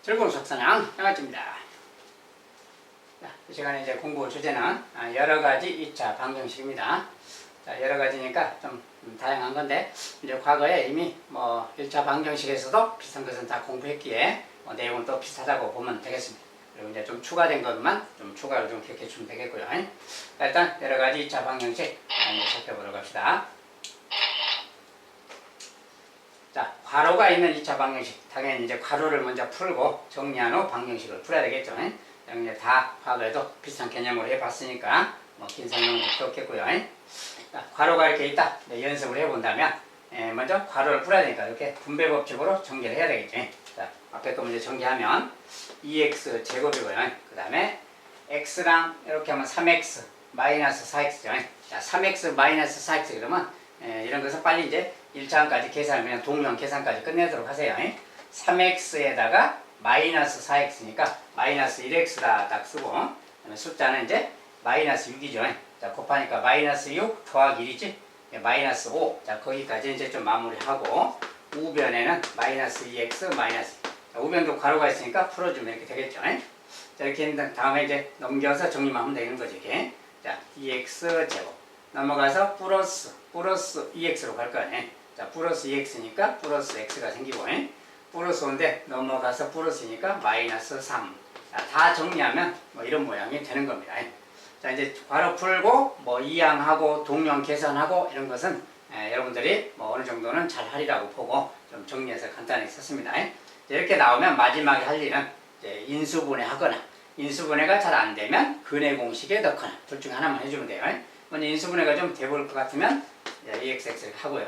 즐거운 속사냥 양아치입니다. 이 시간에 이제 공부 주제는 여러가지 2차 방정식입니다. 자, 여러가지니까 좀 다양한 건데, 이제 과거에 이미 1차 방정식에서도 비슷한 것은 다 공부했기에 내용은 또 비슷하다고 보면 되겠습니다. 그리고 이제 좀 추가된 것만 좀 추가로 좀 기억해 주면 되겠고요. 자, 일단 여러가지 2차 방정식 살펴보도록 합시다. 자, 괄호가 있는 2차 방정식. 당연히 이제 괄호를 먼저 풀고 정리한 후 방정식을 풀어야 되겠죠. 이제 다 과거에도 비슷한 개념으로 해봤으니까 긴 설명은 필요 없겠고요. 자, 괄호가 이렇게 있다. 연습을 해본다면 먼저 괄호를 풀어야 되니까 이렇게 분배 법칙으로 전개를 해야 되겠죠. 자, 앞에 거 먼저 전개하면 2x 제곱이고요. 그 다음에 x랑 이렇게 하면 3x 마이너스 4x죠. 자, 3x 마이너스 4x 그러면 이런 것은 빨리 이제 1차원까지 계산을 그냥 동명 계산까지 끝내도록 하세요. 3x에다가 마이너스 4x니까 마이너스 1x다 딱 쓰고, 그다음에 숫자는 이제 마이너스 6이죠. 자, 곱하니까 마이너스 6 더하기 1이지. 마이너스 5. 자, 거기까지 이제 좀 마무리하고, 우변에는 마이너스 2x 마이너스. 자, 우변도 괄호가 있으니까 풀어주면 이렇게 되겠죠. 자, 이렇게 했는 다음에 이제 넘겨서 정리만 하면 되는 거지, 이렇게. 자, 2x 제곱. 넘어가서 플러스 2x로 갈 거 아니에요. 자, 플러스 2x니까 플러스 x가 생기고, 플러스 5인데 넘어가서 플러스니까 마이너스 3. 자, 다 정리하면 이런 모양이 되는 겁니다. 자, 이제 괄호 풀고 이항하고 동령 계산하고 이런 것은 여러분들이 어느 정도는 잘 하리라고 보고 좀 정리해서 간단히 썼습니다. 이렇게 나오면 마지막에 할 일은 이제 인수분해 하거나, 인수분해가 잘 안 되면 근해 공식에 넣거나 둘 중에 하나만 해주면 돼요. 먼저 인수분해가 좀 돼볼 것 같으면 2xx를 하고요.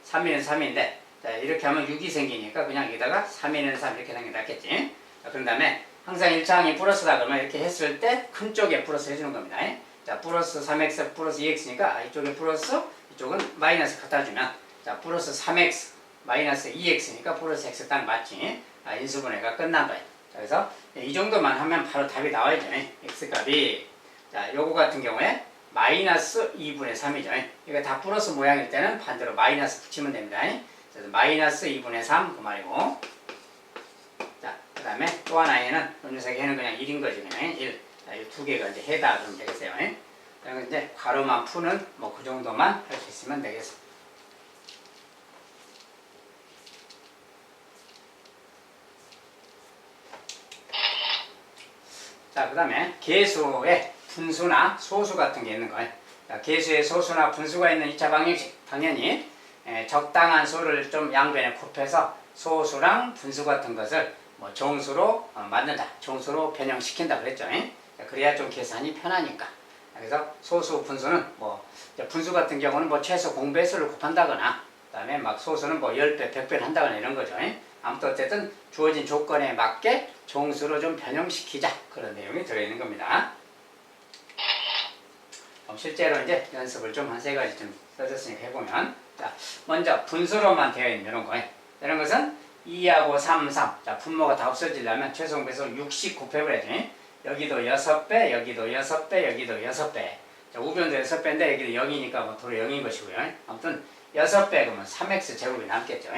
3위는 3인데 자, 이렇게 하면 6이 생기니까 그냥 여기다가 3위는 3 이렇게 하는 게 낫겠지. 자, 그런 다음에 항상 1차항이 플러스다 그러면 이렇게 했을 때 큰 쪽에 플러스 해주는 겁니다. 자, 플러스 3x 플러스 2x니까 이쪽에 플러스 이쪽은 마이너스 갖다 주면 자, 플러스 3x 마이너스 2x니까 플러스 x 딱 맞지. 인수분해가 끝난 거예요. 자, 그래서 이 정도만 하면 바로 답이 나와야죠. x값이 자, 요거 같은 경우에 마이너스 2분의 3이죠. 이거 다 플러스 모양일 때는 반대로 마이너스 붙이면 됩니다. 그래서 마이너스 2분의 3 그 말이고. 자, 그 다음에 또 하나에는 요 녀석의 해는 그냥 1인 거지. 그냥 1. 자, 이 두 개가 이제 해다 그러면 되겠어요. 그리고 이제 괄호만 푸는 그 정도만 할 수 있으면 되겠습니다. 자, 그 다음에 계수의 분수나 소수 같은 게 있는 거예요. 자, 계수의 소수나 분수가 있는 2차 방정식, 당연히 적당한 수를 좀 양변에 곱해서 소수랑 분수 같은 것을 정수로 만든다, 정수로 변형시킨다 그랬죠. 자, 그래야 좀 계산이 편하니까. 그래서 소수 분수는 분수 같은 경우는 최소 공배수를 곱한다거나, 그 다음에 소수는 10배, 100배를 한다거나 이런 거죠. 아무튼 어쨌든 주어진 조건에 맞게 정수로 좀 변형시키자, 그런 내용이 들어있는 겁니다. 실제로 이제 연습을 좀 한 3가지 좀 써줬으니까 해보면, 자, 먼저 분수로만 되어 있는 이런 거예요. 이런 것은 2하고 3, 3. 자, 분모가 다 없어지려면 최소 배수 60 곱해버려야지. 여기도 6배, 여기도 6배, 여기도 6배. 자, 우변도 6배인데 여기도 0이니까 도로 0인 것이고요. 아무튼 6배 그러면 3x 제곱이 남겠죠.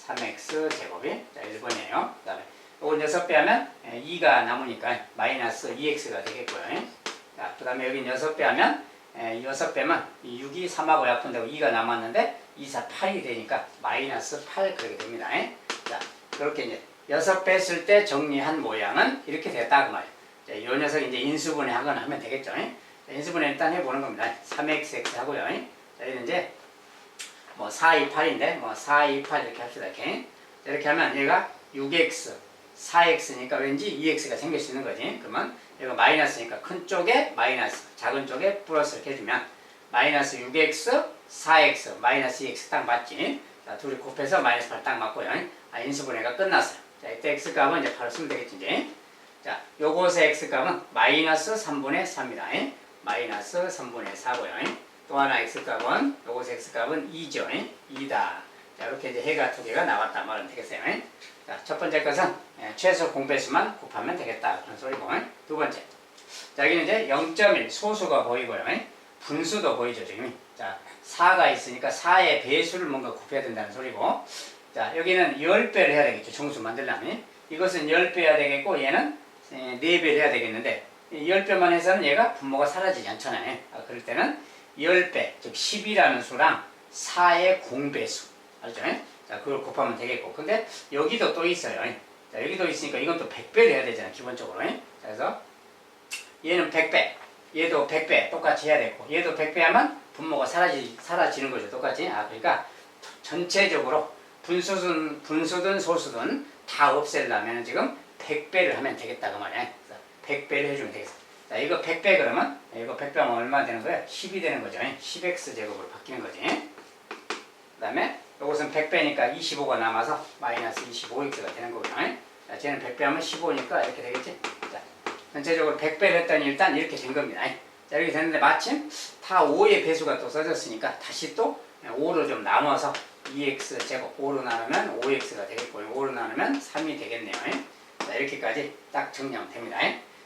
3x 제곱이. 자, 1번이에요. 그 다음에 이건 6배 하면 2가 남으니까 마이너스 2x가 되겠고요. 자, 그 다음에 여기 6배 하면 6배면 6이 3하고 약분되고 2가 남았는데 2, 4, 8이 되니까 마이너스 8 그렇게 됩니다. 자, 그렇게 이제 6배 쓸 때 정리한 모양은 이렇게 됐다 그 말이에요. 자, 이 녀석 이제 인수분해 하거나 하면 되겠죠. 자, 인수분해 일단 해보는 겁니다. 3xx 하고요. 자, 이는 이제 4, 2, 8인데 4, 2, 8 이렇게 합시다. 이렇게. 자, 이렇게 하면 얘가 6x 4x니까 왠지 2x가 생길 수 있는 거지. 그러면 이거 마이너스니까 큰 쪽에 마이너스, 작은 쪽에 플러스 이렇게 해주면 마이너스 6x, 4x, 마이너스 2x 딱 맞지. 자, 둘이 곱해서 마이너스 8 딱 맞고요. 인수분해가 끝났어요. 자, 이때 x값은 이제 바로 쓰면 되겠지, 이제. 자, 요것의 x값은 마이너스 3분의 3이다. 마이너스 3분의 4고요. 또 하나 x값은, 요것의 x값은 2죠. 2다. 자, 이렇게 이제 해가 두 개가 나왔다 말하면 되겠어요. 자, 첫 번째 것은 최소 공배수만 곱하면 되겠다, 그런 소리고. 두 번째. 자, 여기는 이제 0.1 소수가 보이고요. 분수도 보이죠, 지금. 자, 4가 있으니까 4의 배수를 뭔가 곱해야 된다는 소리고. 자, 여기는 10배를 해야 되겠죠, 정수 만들려면. 이것은 10배여야 되겠고 얘는 4배를 해야 되겠는데 10배만 해서는 얘가 분모가 사라지지 않잖아요. 그럴 때는 10배, 즉 10이라는 수랑 4의 공배수. 알죠? 자, 그걸 곱하면 되겠고. 근데 여기도 또 있어요. 자, 여기도 있으니까 이건 또 100배를 해야 되잖아, 기본적으로. 자, 그래서 얘는 100배, 얘도 100배 똑같이 해야 되고, 얘도 100배 하면 분모가 사라지는 거죠, 똑같이. 그러니까 전체적으로 분수든 소수든 다 없애려면 지금 100배를 하면 되겠다, 그 말이야. 100배를 해주면 되겠어. 자, 이거 100배 그러면, 이거 100배 하면 얼마 되는 거야? 10이 되는 거죠. 10x 제곱으로 바뀌는 거지. 그 다음에, 이것은 100배니까 25가 남아서 마이너스 25x가 되는 거고요. 자, 쟤는 100배 하면 15니까 이렇게 되겠지. 자, 전체적으로 100배를 했더니 일단 이렇게 된 겁니다. 자, 이렇게 됐는데 마침 다 5의 배수가 또 써졌으니까 다시 또 5로 좀 나눠서 2x 제곱 5로 나누면 5x가 되겠고요. 5로 나누면 3이 되겠네요. 자, 이렇게까지 딱 정리하면 됩니다.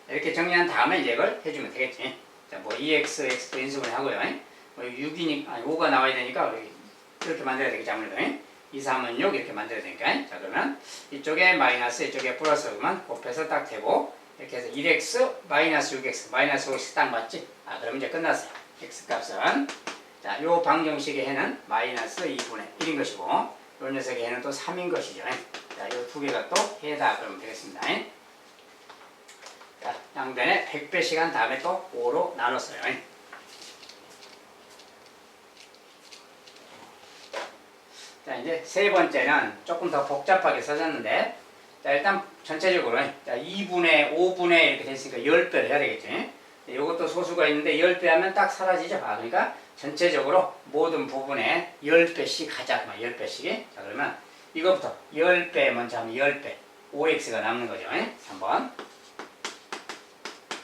이렇게 정리한 다음에 이제 이걸 해주면 되겠지. 자, 뭐 2x, x도 인수분해 하고요. 뭐 6이니까, 아니 5가 나와야 되니까 이렇게 만들어야 되겠지, 아무래도. 2, 3은 6 이렇게 만들어야 되니까. 자, 그러면 이쪽에 마이너스, 이쪽에 플러스만 곱해서 딱 되고, 이렇게 해서 1x, 마이너스 6x, 마이너스 5x 딱 맞지? 그럼 이제 끝났어요. x 값은. 자, 요 방정식의 해는 마이너스 2분의 1인 것이고, 요 녀석의 해는 또 3인 것이죠. 자, 요 두 개가 또 해다 그러면 되겠습니다. 자, 양변에 100배 시간 다음에 또 5로 나눴어요. 자, 이제 세 번째는 조금 더 복잡하게 써졌는데, 자, 일단 전체적으로, 자, 2분의 5분의 이렇게 됐으니까 10배를 해야 되겠죠. 이것도 소수가 있는데 10배 하면 딱 사라지죠. 그러니까 전체적으로 모든 부분에 10배씩 하자. 10배씩. 자, 그러면 이것부터 10배 먼저 하면 10배. 5x가 남는 거죠. 3번.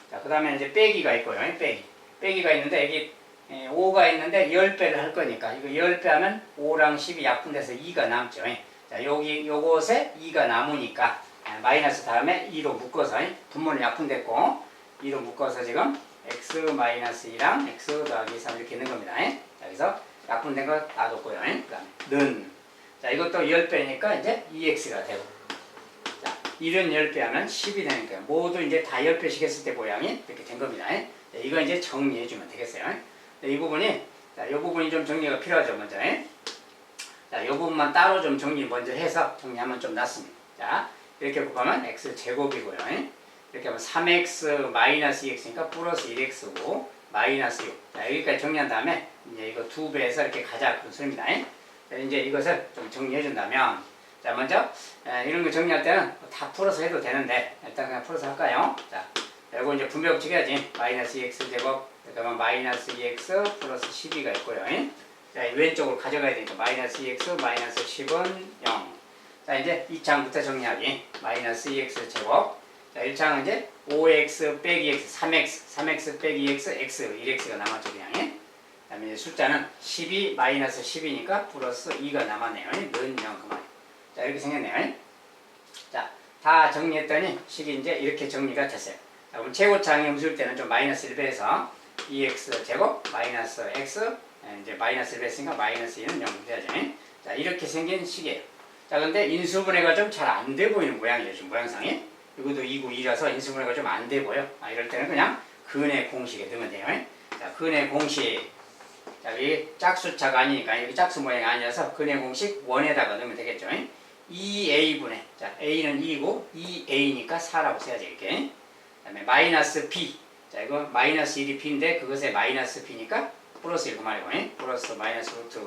자, 그 다음에 이제 빼기가 있고요. 빼기가 있는데 여기 5가 있는데 10배를 할 거니까 이거 10배 하면 5랑 10이 약분돼서 2가 남죠. 자, 요곳에 2가 남으니까 마이너스 다음에 2로 묶어서 분모는 약분됐고 2로 묶어서 지금 x-2랑 x 더하기 3 이렇게 있는 겁니다. 자, 여기서 약분된 거 놔뒀고요. 그 다음에 는. 자, 이것도 10배니까 이제 2x가 되고. 자, 1은 10배 하면 10이 되니까 모두 이제 다 10배씩 했을 때 모양이 이렇게 된 겁니다. 자, 이거 이제 정리해주면 되겠어요. 이 부분이, 자, 이 부분이 좀 정리가 필요하죠, 먼저. 자, 이 부분만 따로 좀 정리 먼저 해서 정리하면 좀 낫습니다. 자, 이렇게 곱하면 x제곱이고요. 이렇게 하면 3x 마이너스 2x니까 플러스 1x고 마이너스 6. 자, 여기까지 정리한 다음에 이제 이거 2배에서 이렇게 가자 그런 소리입니다. 자, 이제 이것을 좀 정리해 준다면, 자, 먼저 이런 거 정리할 때는 다 풀어서 해도 되는데 일단 그냥 풀어서 할까요? 자, 이거 이제 분배법칙 해야지. 마이너스 2x 제곱, 그러면 마이너스 2x 플러스 12가 있고요. 자, 왼쪽으로 가져가야 되니까 마이너스 2x 마이너스 10은 0. 자, 이제 2창부터 정리하기. 마이너스 2x 제곱. 자, 1창은 이제 5x 빼기 x, 3x 빼기 x, x, 1x가 남았죠, 그냥. 그 다음에 이제 숫자는 12 마이너스 10이니까 플러스 2가 남았네요. 는 0, 그만. 자, 이렇게 생겼네요. 자, 다 정리했더니 식이 이제 이렇게 정리가 됐어요. 자, 그럼 최고창이 음수일 때는 좀 마이너스 1배에서 2x 제곱 마이너스 x, 이제 마이너스 1배 했으니까 마이너스 2는 0 돼야죠. 자, 이렇게 생긴 식이에요. 자, 근데 인수분해가 좀 잘 안 돼 보이는 모양이에요, 지금 모양상이. 이것도 2구 2라서 인수분해가 좀 안 돼 보여. 이럴 때는 그냥 근의 공식에 넣으면 돼요. 자, 근의 공식. 자, 여기 짝수차가 아니니까 여기 짝수 모양이 아니라서 근의 공식 1에다가 넣으면 되겠죠. 2a분의, 자, a는 2고 2a니까 4라고 써야지, 이렇게. 그 다음에 마이너스 b. 자, 이거 마이너스 1이 b인데 그것에 마이너스 b니까 플러스 1 그 말이고, 플러스 마이너스 루트.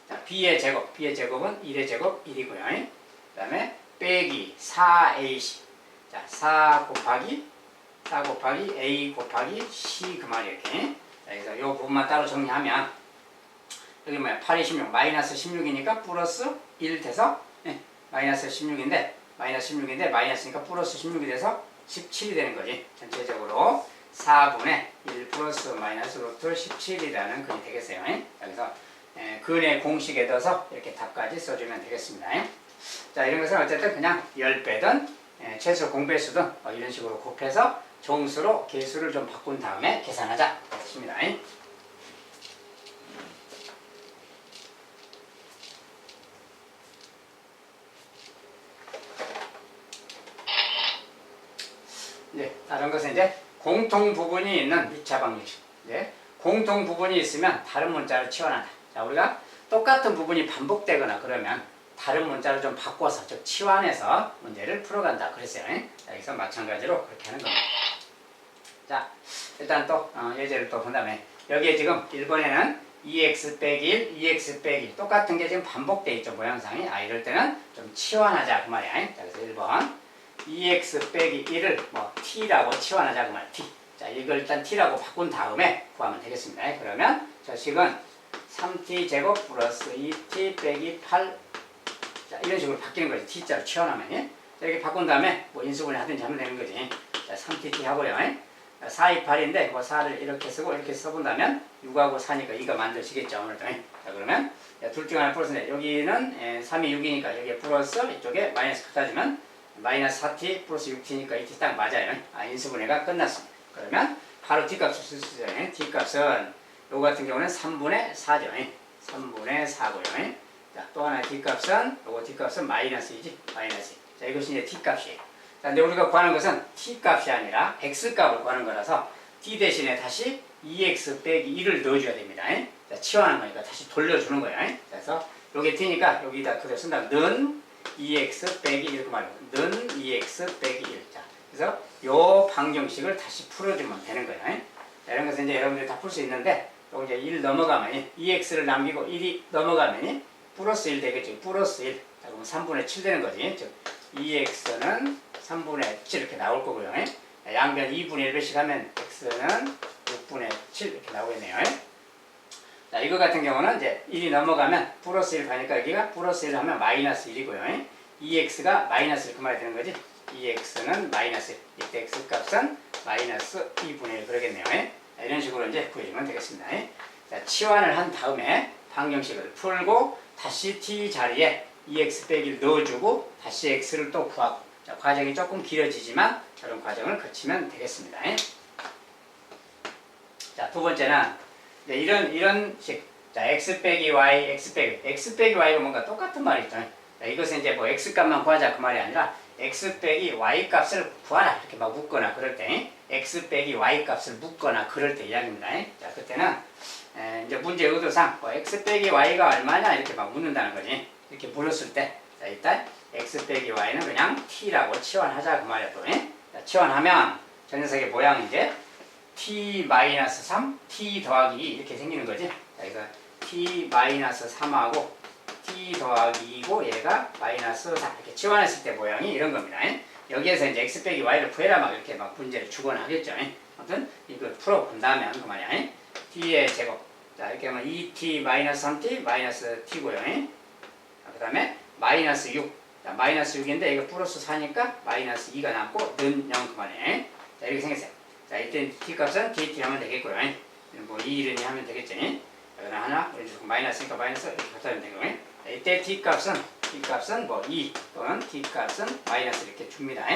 자, b의 제곱은 1의 제곱 1이고요. 그 다음에 빼기 4ac. 자, 4 곱하기 a 곱하기 c 그 말이 이렇게. 자, 그래서 이 부분만 따로 정리하면 여기 뭐야? 8이 16, 마이너스 16이니까 플러스 1 돼서 마이너스 16인데 마이너스니까 플러스 16이 돼서 17이 되는 거지. 전체적으로 4분의 1 플러스 마이너스 루트 17이라는 근이 되겠어요. 여기서 근의 공식에 넣어서 이렇게 답까지 써주면 되겠습니다. 자, 이런 것은 어쨌든 그냥 10배든 최소 공배수든 이런 식으로 곱해서 정수로 개수를 좀 바꾼 다음에 계산하자. 그렇습니다. 이제 다른 것은 이제 공통 부분이 있는 2차 방정식. 이제 공통 부분이 있으면 다른 문자를 치환한다. 자, 우리가 똑같은 부분이 반복되거나 그러면 다른 문자를 좀 바꿔서, 즉 치환해서 문제를 풀어간다 그랬어요. 자, 여기서 마찬가지로 그렇게 하는 겁니다. 자, 일단 또 예제를 또 본다면 여기에 지금 1번에는 2x 빼기 1, 2x 빼기 1 똑같은 게 지금 반복되어 있죠, 모양상이. 이럴 때는 좀 치환하자 그 말이야. 자, 그래서 1번 2x 빼기 1을 뭐 t라고 치환하자 그 말이야. t. 자, 이걸 일단 t라고 바꾼 다음에 구하면 되겠습니다. 그러면 저 식은 3t 제곱 플러스 2t 빼기 8. 자, 이런 식으로 바뀌는 거지. t자로 치환하면. 자, 이렇게 바꾼 다음에 뭐 인수분해 하든지 하면 되는 거지. 자, 3tt 하고요. 4, 2, 8인데 뭐 4를 이렇게 쓰고 이렇게 써본다면 6하고 4니까 2가 만들어지겠죠, 아무래도. 자, 그러면 둘 중 하나 플러스인데 여기는 3이 6이니까 여기에 플러스, 이쪽에 마이너스 갖다주면 마이너스 4t 플러스 6t니까 이 t 딱 맞아요. 인수분해가 끝났습니다. 그러면 바로 t값을 쓸 수 있어요. t값은 요거 같은 경우는 3분의 4죠. 3분의 4고요. 자, 또 하나 t값은 요거 t값은 마이너스이지. 마이너스. 자, 이것이 이제 t값이에요. 자, 근데 우리가 구하는 것은 t값이 아니라 x값을 구하는 거라서 t 대신에 다시 2x 빼기 1을 넣어줘야 됩니다. 자, 치환하는 거니까 다시 돌려주는 거예요. 그래서 요게 t니까 여기다 그대로 쓴다. 는 2x 빼기 1 그 말이고 는 2x 빼기 1. 자, 그래서 요 방정식을 다시 풀어주면 되는 거예요. 자, 이런 것은 이제 여러분들이 다 풀 수 있는데 또 이제 1 넘어가면 2x를 남기고 1이 넘어가면 플러스 1 되겠죠. 플러스 1. 자, 그럼 3분의 7 되는 거지. 즉 2x는 3분의 7 이렇게 나올 거고요. 양변 2분의 1배씩 하면 x는 6분의 7 이렇게 나오겠네요. 자, 이거 같은 경우는 이제 1이 넘어가면 플러스 1 가니까 여기가 플러스 1 하면 마이너스 1이고요. 2x가 마이너스 1 그 말이 되는 거지. 2x는 마이너스 1. 이때 x 값은 마이너스 2분의 1 그러겠네요. 자, 이런 식으로 이제 구해주면 되겠습니다. 자, 치환을 한 다음에 방정식을 풀고 다시 t 자리에 2x 빼기를 넣어주고 다시 x를 또 구하고. 자, 과정이 조금 길어지지만 저런 과정을 거치면 되겠습니다. 자, 두 번째는 이제 이런 식. 자, x 빼기 y, x 빼기 y가 뭔가 똑같은 말이죠. 자, 이것은 이제 뭐 x 값만 구하자 그 말이 아니라 x 빼기 y 값을 구하라 이렇게 막 묻거나 그럴 때 x 빼기 y 값을 묻거나 그럴 때 이야기입니다. 자, 그때는 이제 문제 의도상 뭐 x 빼기 y가 얼마냐 이렇게 막 묻는다는 거지. 이렇게 물었을 때, 자, 일단 x 빼기 y는 그냥 t라고 치환하자 그 말이야 또. 자, 치환하면 저 녀석의 모양이 이제 t-3, t 더하기 2 이렇게 생기는 거지. 자, 이거 t-3하고 t 더하기 2고 얘가 마이너스 4 이렇게 치환했을 때 모양이 이런 겁니다. 여기에서 이제 x 빼기 y를 구해라 막 이렇게 막 문제를 주거나 하겠죠. 아무튼 이걸 풀어본다면 그 말이야. t의 제곱. 자, 이렇게 하면 2t-3t 마이너스 t고요. 그 다음에 마이너스 6. 자, 마이너스 6인데 이거 플러스 4니까 마이너스 2가 남고 는 0 그만해. 자, 이렇게 생겼어요. 자, 이때 t값은 dt 하면 되겠고요. 뭐 2, 1이 하면 되겠죠. 자, 그다음 하나 마이너스니까 마이너스 이렇게 갖다 주면 되고요. 자, 이때 t값은 뭐 2 또는 t값은 마이너스 이렇게 줍니다.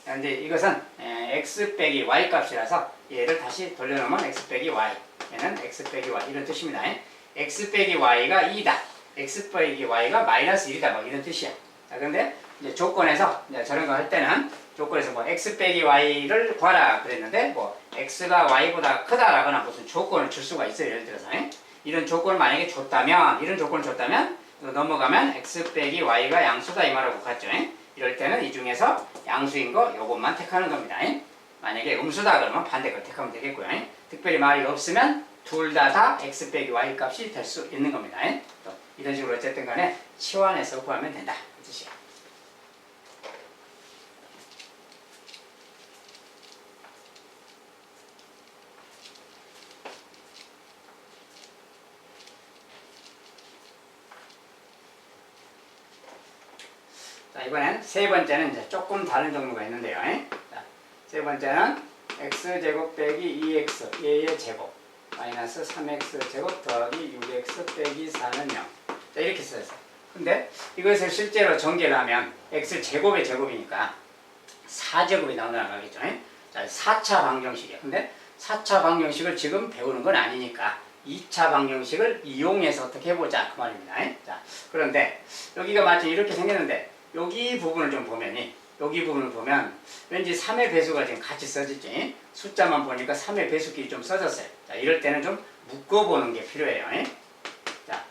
자, 근데 이것은 x 빼기 y 값이라서 얘를 다시 돌려놓으면 x 빼기 y. 얘는 x 빼기 y 이런 뜻입니다. x 빼기 y가 2다. x 빼기 y가 마이너스 1이다. 막 이런 뜻이야. 자, 근데 이제 조건에서 이제 저런 거 할 때는 조건에서 뭐 x 빼기 y를 구하라 그랬는데 뭐 x가 y보다 크다라거나 무슨 조건을 줄 수가 있어요. 예를 들어서 이런 조건을 만약에 줬다면 이런 조건을 줬다면 넘어가면 x 빼기 y가 양수다 이 말하고 같죠. 이럴 때는 이 중에서 양수인 거 요것만 택하는 겁니다. 만약에 음수다 그러면 반대 걸 택하면 되겠고요. 특별히 말이 없으면 둘 다 x 빼기 y 값이 될 수 있는 겁니다. 또 이런 식으로 어쨌든 간에 치환해서 구하면 된다. 그 뜻이야. 자, 이번엔 세 번째는 이제 조금 다른 종류가 있는데요. 자, 세 번째는 x제곱 빼기 2x 얘의 제곱 마이너스 3x 제곱 더하기 6x 빼기 4는 0. 자, 이렇게 써있어요. 근데 이것을 실제로 전개를 하면 x 제곱의 제곱이니까 4제곱이 나오겠죠. 자, 4차 방정식이에요. 근데 4차 방정식을 지금 배우는 건 아니니까 2차 방정식을 이용해서 어떻게 해보자 그 말입니다. 자, 그런데 여기가 마치 이렇게 생겼는데 여기 부분을 좀 보면이 여기 부분을 보면 왠지 3의 배수가 지금 같이 써지지. 숫자만 보니까 3의 배수끼리 좀 써졌어요. 자, 이럴 때는 좀 묶어보는 게 필요해요. 자,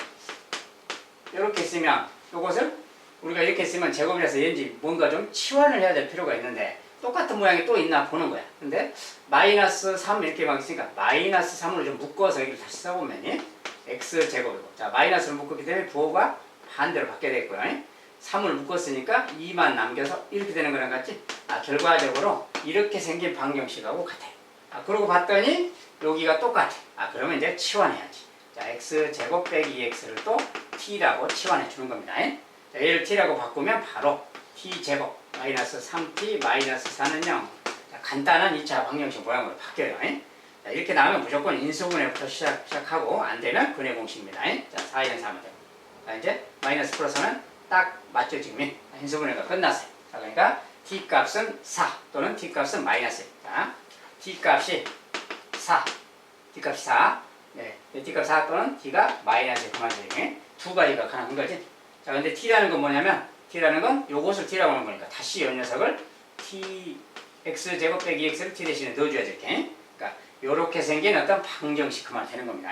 이렇게 쓰면 이것을 우리가 이렇게 쓰면 제곱이라서 왠지 뭔가 좀 치환을 해야 될 필요가 있는데 똑같은 모양이 또 있나 보는 거야. 근데 마이너스 3 이렇게 막 있으니까 마이너스 3으로 좀 묶어서 여기를 다시 써보면 x제곱이고, 자 마이너스를 묶었기 때문에 부호가 반대로 바뀌게 됐고요. 3을 묶었으니까 2만 남겨서 이렇게 되는 거랑 같지? 결과적으로 이렇게 생긴 방정식하고 같아요. 그러고 봤더니 여기가 똑같아. 그러면 이제 치환해야지. 자, x제곱 빼기 2x를 또 t라고 치환해 주는 겁니다. 자, 얘를 t라고 바꾸면 바로 t제곱 마이너스 3t 마이너스 4는 0. 자, 간단한 2차 방정식 모양으로 바뀌어요. 자, 이렇게 나오면 무조건 인수분해부터 시작하고 안 되면 근해 공식입니다. 자, 4에는 4면 되고. 자, 이제 마이너스 플러스는 딱 맞죠, 지금? 인수분해가 끝났어요. 자, 그러니까 t 값은 4 또는 t 값은 마이너스 1. 자, t 값이 4. t 값이 4. 네, t 값 4 또는 t가 마이너스 1 그만이에요. 두 가지가 가능한 거지. 자, 근데 t라는 건 뭐냐면 t라는 건 요것을 t라고 하는 거니까 다시 이 녀석을 t x제곱 빼기 x를 t 대신에 넣어줘야지 이렇게. 그러니까 요렇게 생긴 어떤 방정식 그만 되는 겁니다.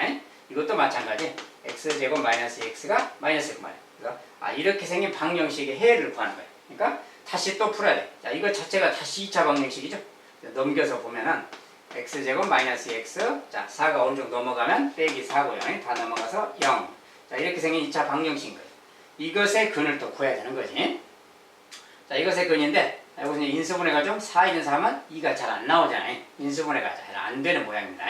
이것도 마찬가지. x제곱 마이너스 x가 마이너스 1 그만이에요. 그래서 이렇게 생긴 방정식의 해를 구하는 거예요. 그러니까 다시 또 풀어야 돼. 자, 이거 자체가 다시 2차 방정식이죠. 넘겨서 보면은 x제곱 마이너스 x, 자 4가 어느 정도 넘어가면 빼기 4고요. 다 넘어가서 0. 자, 이렇게 생긴 2차 방정식인 거예요. 이것의 근을 또 구해야 되는 거지. 자, 이것의 근인데 여기서 인수분해가 좀 4인 3은 2가 잘 안 나오잖아요. 인수분해가 잘 안 되는 모양입니다.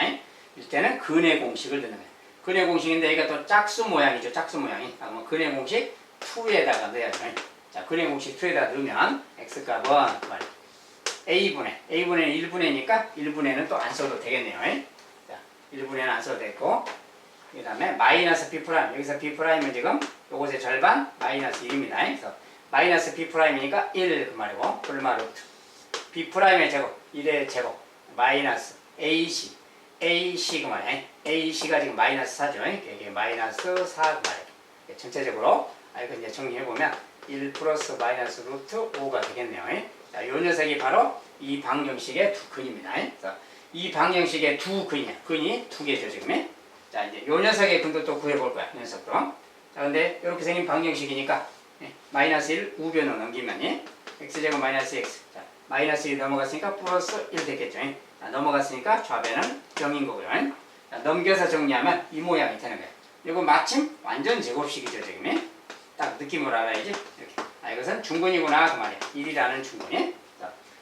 이때는 근의 공식을 넣는 거예요. 근의 공식인데 이게 또 짝수 모양이죠. 짝수 모양이. 그럼 근의 공식 2에다가 넣어야죠. 자, 근의 공식 2에다 넣으면 x값은 a분의, a분의는 1분의니까 1분의는 또 안 써도 되겠네요. 자, 1분의는 안 써도 됐고, 그 다음에 마이너스 b 프라임, 여기서 b 프라임은 지금 요것의 절반 마이너스 1입니다. 그래서 마이너스 b 프라임이니까 1 그 말이고, 불마 루트 b 프라임의 제곱, 1의 제곱 마이너스 ac, ac 그 말이에요. ac가 지금 마이너스 4죠. 이게 마이너스 4 그 말이에요. 전체적으로 이거 이제 정리해보면 1 플러스 마이너스 루트 5가 되겠네요. 자, 요 녀석이 바로 이 방정식의 두 근입니다. 그래서 이 방정식의 두 근이야. 근이 두 개죠, 지금. 자, 이제 요 녀석의 근도 또 구해볼 거야, 이 녀석도. 자, 근데 이렇게 생긴 방정식이니까 마이너스 1 우변으로 넘기면 x제곱 마이너스 x. 자, 마이너스 1 넘어갔으니까 플러스 1 됐겠죠. 자, 넘어갔으니까 좌변은 0인 거고요. 자, 넘겨서 정리하면 이 모양이 되는 거예요. 이거 마침 완전 제곱식이죠, 지금. 딱 느낌으로 알아야지. 이렇게. 이것은 중근이구나 그 말이야. 1이라는 중근이.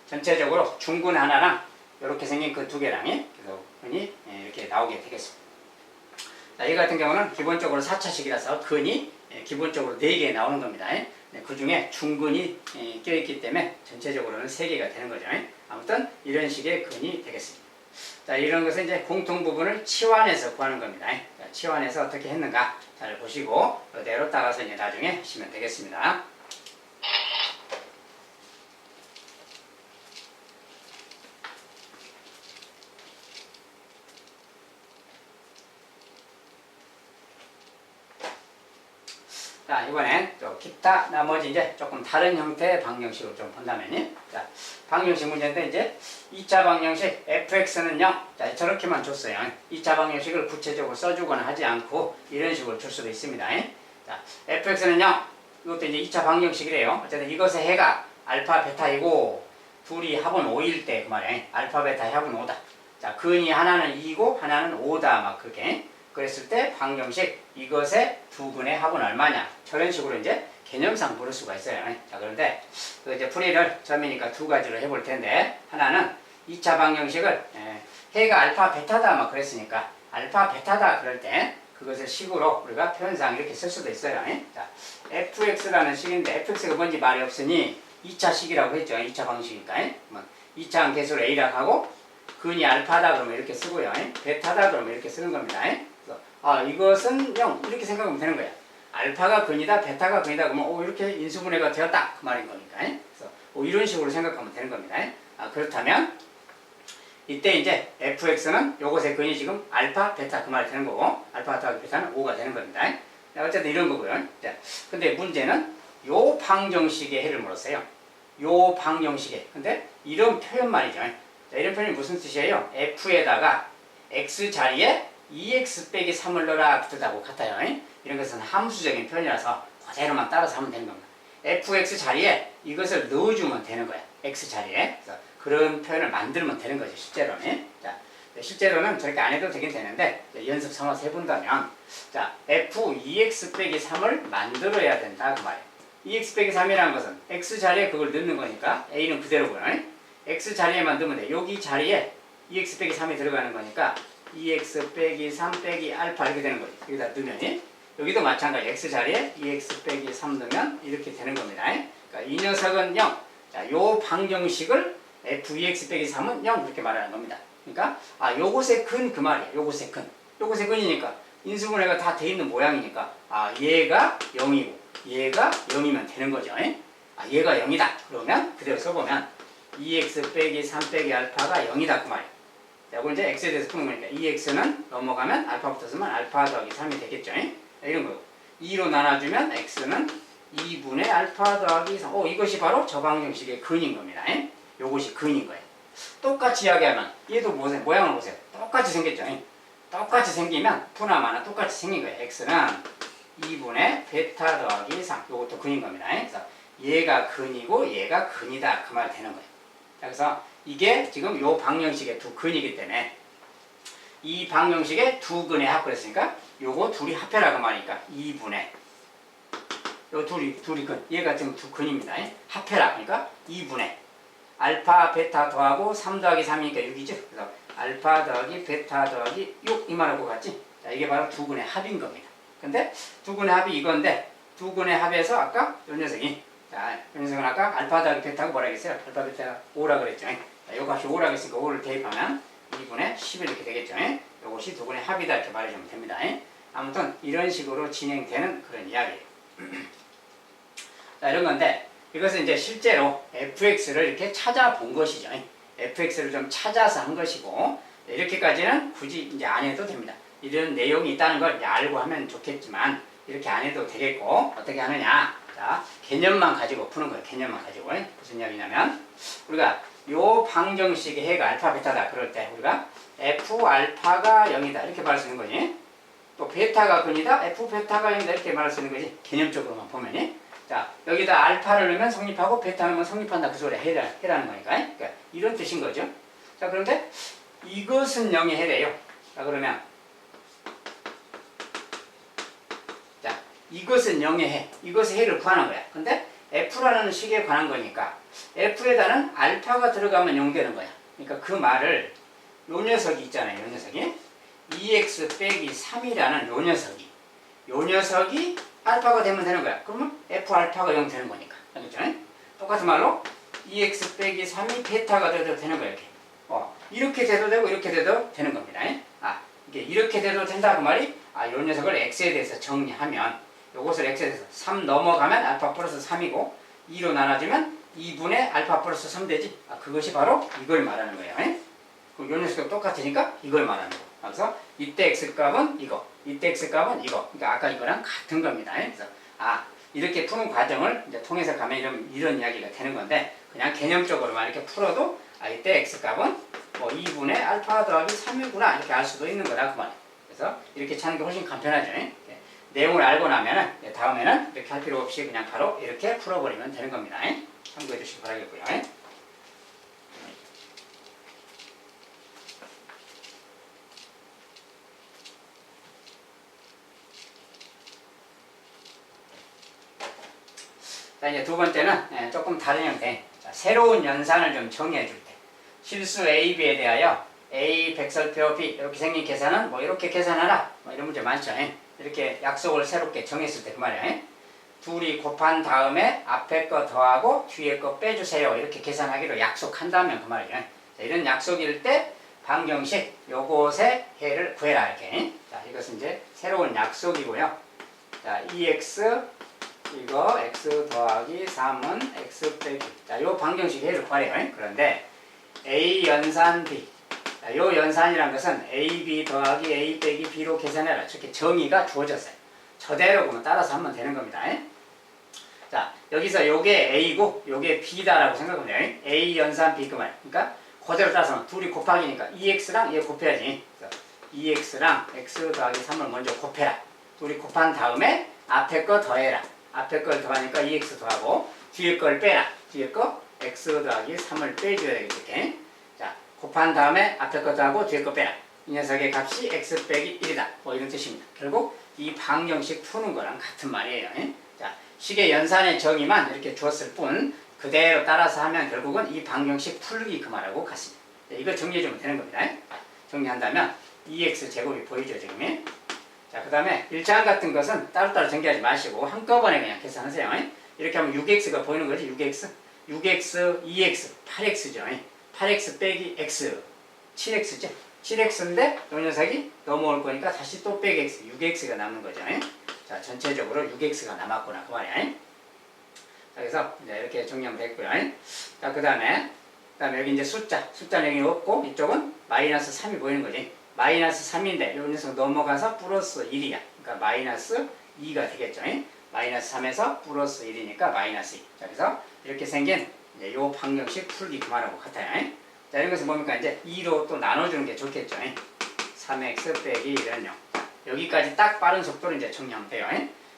전체적으로 중근 하나랑 이렇게 생긴 그 두 개랑 그래서 근이 이렇게 나오게 되겠습니다. 자, 이 같은 경우는 기본적으로 4차식이라서 근이 기본적으로 4개 나오는 겁니다. 그 중에 중근이 껴있기 때문에 전체적으로는 3개가 되는 거죠. 아무튼 이런 식의 근이 되겠습니다. 자, 이런 것은 이제 공통 부분을 치환해서 구하는 겁니다. 자, 치환해서 어떻게 했는가 잘 보시고 그대로 따라서 이제 나중에 하시면 되겠습니다. 자, 이번엔 또 기타 나머지 이제 조금 다른 형태의 방정식을 좀 본다면, 자, 방정식 문제인데 이제 2차 방정식 fx는 0. 자, 저렇게만 줬어요. 2차 방정식을 구체적으로 써주거나 하지 않고 이런 식으로 줄 수도 있습니다. 자, fx는 0. 이것도 이제 2차 방정식이래요. 어쨌든 이것의 해가 알파 베타이고 둘이 합은 5일 때 그 말이에요. 알파 베타 합은 5다. 자, 근이 하나는 2고 하나는 5다 막 그렇게. 그랬을 때 방정식 이것의 두 근의 합은 얼마냐 저런 식으로 이제 개념상 부를 수가 있어요. 자, 그런데 그 이제 풀이를 처음이니까 두 가지로 해볼 텐데 하나는 2차 방정식을 해가 알파 베타다 막 그랬으니까 알파 베타다 그럴 때 그것을 식으로 우리가 표현상 이렇게 쓸 수도 있어요. 자, fx라는 식인데 fx가 뭔지 말이 없으니 2차 식이라고 했죠. 2차 방식이니까 2차 계수를 a라고 하고 근이 알파다 그러면 이렇게 쓰고요. 베타다 그러면 이렇게 쓰는 겁니다. 이것은 0 이렇게 생각하면 되는 거야. 알파가 근이다, 베타가 근이다 그러면 이렇게 인수분해가 되었다 그 말인 거니까. 그래서 이런 식으로 생각하면 되는 겁니다. 그렇다면 이때 이제 fx는 요것의 근이 지금 알파, 베타 그 말이 되는 거고 알파, 베타는 5가 되는 겁니다. 어쨌든 이런 거고요. 자, 근데 문제는 요 방정식의 해를 물었어요. 요 방정식에. 근데 이런 표현 말이죠. 자, 이런 표현이 무슨 뜻이에요? f에다가 x 자리에 2x 빼기 3을 넣어라 그 뜻하고 같아요. 이런 것은 함수적인 표현이라서 그대로만 따라서 하면 되는 겁니다. fx 자리에 이것을 넣어주면 되는 거야. x 자리에. 그래서 그런 표현을 만들면 되는 거죠. 실제로는. 자, 실제로는 저렇게 안 해도 되긴 되는데 연습 삼아서 해본다면 자, f 2x 빼기 3을 만들어야 된다 그 말이에요. 2x 빼기 3이라는 것은 x 자리에 그걸 넣는 거니까 a는 그대로고요. x 자리에만 넣으면 돼. 여기 자리에 2x 빼기 3이 들어가는 거니까 2x 빼기 3 빼기 알파 이렇게 되는 거지. 여기다 넣으면 여기도 마찬가지 x 자리에 2x 빼기 3 넣으면 이렇게 되는 겁니다. 그러니까 이 녀석은 0. 자, 요 방정식을 f2x 빼기 3은 0 그렇게 말하는 겁니다. 그러니까 요것의 근 그 말이에요. 요것의 근. 요것의 근이니까 인수분해가 다 돼 있는 모양이니까 얘가 0이고 얘가 0이면 되는 거죠. 얘가 0이다. 그러면 그대로 써보면 2x 빼기 3 빼기 알파가 0이다 그 말이에요. 이걸 이제 x에 대해서 푸는 거니까 2x는 넘어가면 알파부터 쓰면 알파 더하기 3이 되겠죠. 이런 거고 2로 나눠주면 x는 2분의 알파 더하기 3. 이것이 바로 저 방정식의 근인 겁니다. 요것이 근인 거예요. 똑같이 이야기하면 얘도 보세요. 모양을 보세요. 똑같이 생겼죠. 똑같이 생기면 푸나마나 똑같이 생긴 거예요. x는 2분의 베타 더하기 3. 요것도 근인 겁니다. 그래서 얘가 근이고 얘가 근이다 그 말 되는 거예요. 그래서 이게 지금 요 방정식의 두 근이기 때문에 이 방정식의 두 근의 합 그랬으니까 요거 둘이 합해라고 말이니까 2분의 요 둘이 근. 얘가 지금 두 근입니다. 합해라. 그러니까 2분의 알파 베타 더하고 3 더하기 3이니까 6이죠. 그래서 알파 더하기 베타 더하기 6 이 말하고 같지. 자, 이게 바로 두 근의 합인 겁니다. 근데 두 근의 합이 이건데 두 근의 합에서 아까 요 녀석이 자, 요 녀석은 아까 알파 더하기 베타가 뭐라 했어요? 알파 베타 5라 그랬죠. 자, 요 값이 5라고 했으니까 5를 대입하면 2분의 10 이렇게 되겠죠. 요것이 두 근의 합이다 이렇게 말해주면 됩니다. 아무튼 이런 식으로 진행되는 그런 이야기예요. 자, 이런 건데 이것은 이제 실제로 fx를 이렇게 찾아본 것이죠. fx를 좀 찾아서 한 것이고 이렇게까지는 굳이 이제 안 해도 됩니다. 이런 내용이 있다는 걸 이제 알고 하면 좋겠지만 이렇게 안 해도 되겠고 어떻게 하느냐? 자, 개념만 가지고 푸는 거예요. 개념만 가지고. 무슨 이야기냐면 우리가 요 방정식의 해가 알파 베타다 그럴 때 우리가 f 알파가 0이다 이렇게 말할 수 있는 거지. 또 베타가 근이다 f 베타가 0이다 이렇게 말할 수 있는 거지. 개념적으로만 보면. 자, 여기다 알파를 넣으면 성립하고 베타를 넣으면 성립한다 그 소리 해라는 거니까. 그러니까 이런 뜻인 거죠. 자, 그런데 이것은 0이 해래요. 자, 그러면 자, 이것은 0의 해. 이것의 해를 구하는 거야. 근데 f라는 식에 관한 거니까 f에다는 알파가 들어가면 0 되는 거야. 그러니까 그 말을 요 녀석이 있잖아요. 요 녀석이 2x 빼기 3이라는 요 녀석이 알파가 되면 되는 거야. 그러면 f 알파가 0 되는 거니까. 알겠죠? 똑같은 말로 2x 빼기 3이 베타가 돼도 되는 거야. 이렇게. 이렇게 돼도 되고 이렇게 돼도 되는 겁니다. 이게 이렇게 돼도 된다 그 말이 요 녀석을 x에 대해서 정리하면 요것을 x에 대해서 3 넘어가면 알파 플러스 3이고 2로 나눠주면 2분의 알파 플러스 3 되지. 그것이 바로 이걸 말하는 거예요. 그럼 요 녀석도 똑같으니까 이걸 말하는 거. 그래서 이때 x값은 이거, 이때 x값은 이거. 그러니까 아까 이거랑 같은 겁니다. 그래서 이렇게 푸는 과정을 이제 통해서 가면 이런 이야기가 되는 건데 그냥 개념적으로만 이렇게 풀어도 이때 x값은 뭐 2분의 알파 더하기 3이구나 이렇게 알 수도 있는 거다 그 말이에요. 그래서 이렇게 찾는 게 훨씬 간편하죠. 내용을 알고 나면은 다음에는 이렇게 할 필요 없이 그냥 바로 이렇게 풀어버리면 되는 겁니다. 참고해 주시기 바라겠고요. 자, 이제 두 번째는 조금 다른 형태. 자, 새로운 연산을 좀 정의해 줄 때. 실수 A, B에 대하여 A 백설표 B 이렇게 생긴 계산은 뭐 이렇게 계산하라. 뭐 이런 문제 많죠. 이렇게 약속을 새롭게 정했을 때 그 말이에요. 둘이 곱한 다음에 앞에 거 더하고 뒤에 거 빼주세요. 이렇게 계산하기로 약속한다면 그 말이에요. 자, 이런 약속일 때 방정식 요것의 해를 구해라 이렇게. 자, 이것은 이제 새로운 약속이고요. 자, 2x 이거 x 더하기 3은 x 빼기. 자, 요 방정식 해를 구하래요. 그런데 a 연산 b. 자, 요 연산이란 것은 ab 더하기 a 빼기 b로 계산해라. 이렇게 정의가 주어졌어요. 저대로 보면 따라서 하면 되는 겁니다. 자, 여기서 요게 A고 요게 B다라고 생각하면 돼요. A 연산 B 그 말. 그러니까 그대로 따서 둘이 곱하기니까 2x랑 얘 곱해야지. 그래서 2x랑 x 더하기 3을 먼저 곱해라. 둘이 곱한 다음에 앞에 거 더해라. 앞에 걸 더하니까 2x 더하고 뒤에 걸 빼라. 뒤에 거 x 더하기 3을 빼줘야 되겠지. 자, 곱한 다음에 앞에 거 더하고 뒤에 거 빼라. 이 녀석의 값이 x 빼기 1이다. 뭐 이런 뜻입니다. 결국 이 방정식 푸는 거랑 같은 말이에요. 자, 식의 연산의 정의만 이렇게 주었을 뿐 그대로 따라서 하면 결국은 이 방정식 풀기 그 말하고 같습니다. 이거 정리해주면 되는 겁니다. 정리한다면 2x 제곱이 보이죠 지금. 자, 그 다음에 일자항 같은 것은 따로따로 전개하지 마시고 한꺼번에 그냥 계산하세요. 이렇게 하면 6x가 보이는 거지. 6x, 2x, 8x죠. 8x 빼기 x, 7x죠. 7x인데 이 녀석이 넘어올 거니까 다시 또 빼기 x, 6x가 남는 거죠. 자, 전체적으로 6x가 남았구나 그 말이야. 자, 그래서 이제 이렇게 정리하면 됐고요. 자, 그 다음에 여기 이제 숫자는 여기 없고 이쪽은 마이너스 3이 보이는 거지. 마이너스 3인데 이 녀석 넘어가서 플러스 1이야. 그러니까 마이너스 2가 되겠죠. 마이너스 3에서 플러스 1이니까 마이너스 2. 자, 그래서 이렇게 생긴 이제 요 방정식 풀기 그 말하고 같아요. 자, 이런 것은 뭡니까? 이제 2로 또 나눠주는 게 좋겠죠. 3x 빼기 1은 0. 여기까지 딱 빠른 속도로 이제 정리하면 돼요.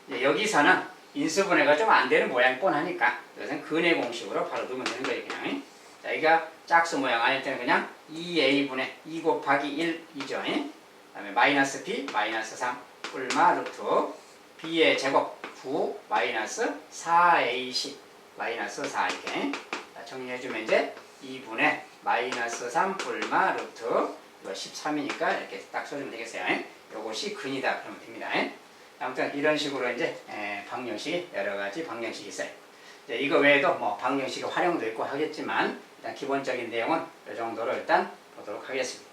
이제 여기서는 인수분해가 좀 안 되는 모양이 뻔하니까 이것은 근해 공식으로 바로 넣으면 되는 거예요. 그냥. 자, 여기가 짝수 모양 아닐 때는 그냥 2a분의 2 곱하기 1이죠. 그 다음에 마이너스 b, 마이너스 3, 뿔마 루트 b의 제곱 9, 마이너스 4ac, 마이너스 4 이렇게. 자, 정리해주면 이제 2분의 마이너스 3 뿔마 루트 이거 13이니까 이렇게 딱 써주면 되겠어요. 요것이 근이다 그러면 됩니다. 아무튼 이런 식으로 이제 방정식이 여러 가지 방정식이 있어요. 이제 이거 외에도 뭐 방정식의 활용도 있고 하겠지만 일단 기본적인 내용은 이 정도로 일단 보도록 하겠습니다.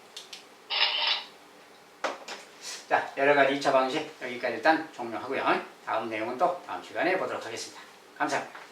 자, 여러 가지 2차 방정식 여기까지 일단 종료하고요. 다음 내용은 또 다음 시간에 보도록 하겠습니다. 감사합니다.